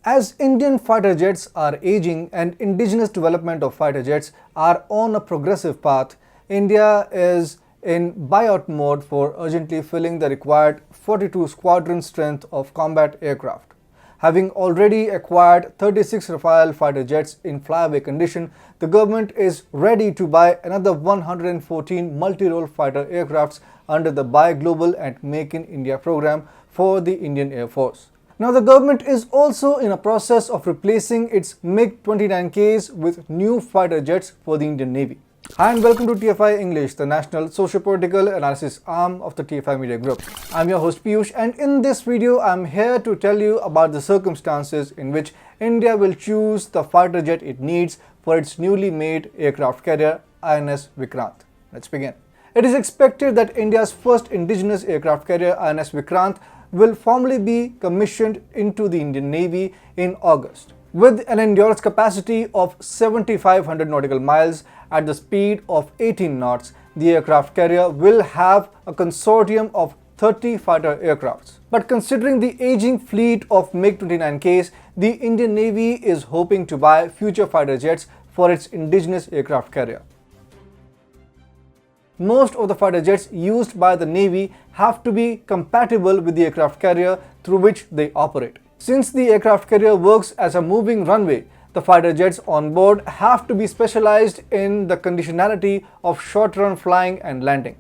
As Indian fighter jets are aging and indigenous development of fighter jets are on a progressive path, India is in buyout mode for urgently filling the required 42 squadron strength of combat aircraft. Having already acquired 36 Rafale fighter jets in flyaway condition, the government is ready to buy another 114 multi-role fighter aircrafts under the Buy Global and Make in India program for the Indian Air Force. Now, the government is also in a process of replacing its MiG-29Ks with new fighter jets for the Indian Navy. Hi and welcome to TFI English, the national socio-political analysis arm of the TFI Media Group. I'm your host Piyush, and in this video I'm here to tell you about the circumstances in which India will choose the fighter jet it needs for its newly made aircraft carrier INS Vikrant. Let's begin. It is expected that India's first indigenous aircraft carrier INS Vikrant will formally be commissioned into the Indian Navy in August. With an endurance capacity of 7,500 nautical miles at the speed of 18 knots, the aircraft carrier will have a consortium of 30 fighter aircrafts. But considering the aging fleet of MiG-29Ks, the Indian Navy is hoping to buy future fighter jets for its indigenous aircraft carrier. Most of the fighter jets used by the Navy have to be compatible with the aircraft carrier through which they operate. Since the aircraft carrier works as a moving runway, the fighter jets on board have to be specialized in the conditionality of short-run flying and landing.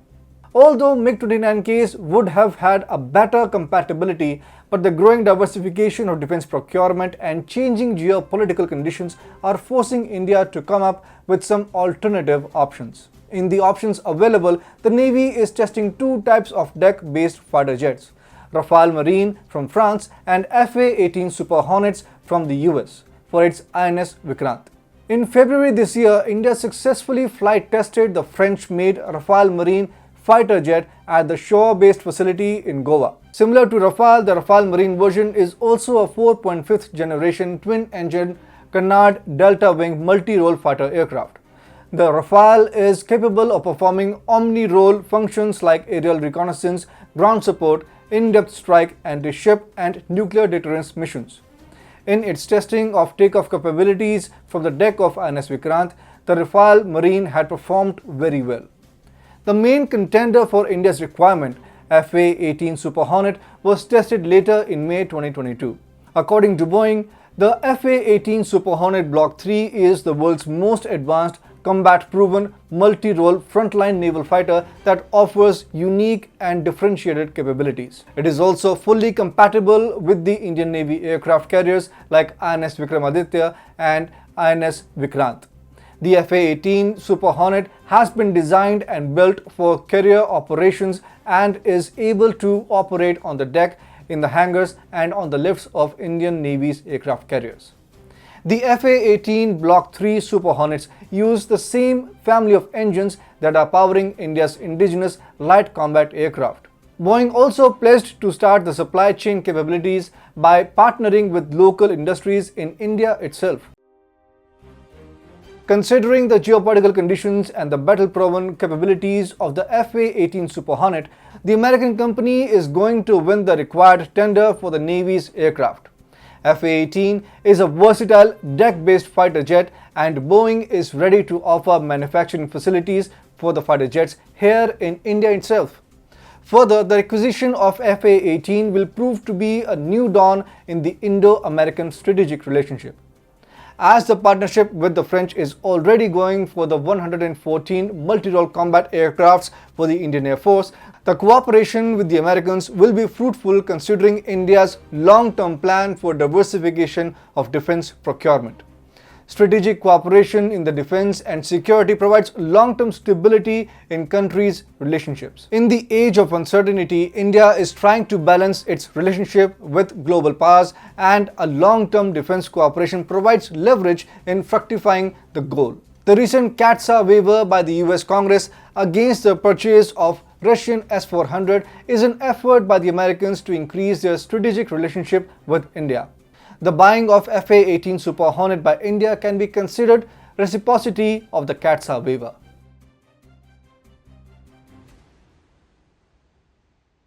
Although MiG-29Ks would have had a better compatibility, but the growing diversification of defense procurement and changing geopolitical conditions are forcing India to come up with some alternative options. In the options available, the Navy is testing two types of deck-based fighter jets, Rafale Marine from France and FA-18 Super Hornets from the US for its INS Vikrant. In February this year, India successfully flight tested the French-made Rafale Marine fighter jet at the shore-based facility in Goa. Similar to Rafale, the Rafale Marine version is also a 4.5th generation twin-engine canard delta-wing multi-role fighter aircraft. The Rafale is capable of performing omni-role functions like aerial reconnaissance, ground support, in-depth strike, anti-ship and nuclear deterrence missions. In its testing of takeoff capabilities from the deck of INS Vikrant, the Rafale Marine had performed very well. The main contender for India's requirement, FA-18 Super Hornet, was tested later in May 2022. According to Boeing, the FA-18 Super Hornet Block 3 is the world's most advanced combat-proven, multi-role frontline naval fighter that offers unique and differentiated capabilities. It is also fully compatible with the Indian Navy aircraft carriers like INS Vikramaditya and INS Vikrant. The FA-18 Super Hornet has been designed and built for carrier operations and is able to operate on the deck, in the hangars and on the lifts of Indian Navy's aircraft carriers. The FA-18 Block 3 Super Hornets use the same family of engines that are powering India's indigenous light combat aircraft. Boeing also pledged to start the supply chain capabilities by partnering with local industries in India itself. Considering the geopolitical conditions and the battle-proven capabilities of the FA-18 Super Hornet, the American company is going to win the required tender for the Navy's aircraft. FA-18 is a versatile deck-based fighter jet, and Boeing is ready to offer manufacturing facilities for the fighter jets here in India itself. Further, the acquisition of FA-18 will prove to be a new dawn in the Indo-American strategic relationship. As the partnership with the French is already going for the 114 multi-role combat aircrafts for the Indian Air Force, the cooperation with the Americans will be fruitful considering India's long-term plan for diversification of defense procurement. Strategic cooperation in the defense and security provides long-term stability in countries' relationships. In the age of uncertainty, India is trying to balance its relationship with global powers, and a long-term defense cooperation provides leverage in fructifying the goal. The recent CATSA waiver by the US Congress against the purchase of Russian S-400 is an effort by the Americans to increase their strategic relationship with India. The buying of FA-18 Super Hornet by India can be considered reciprocity of the CATSA waiver.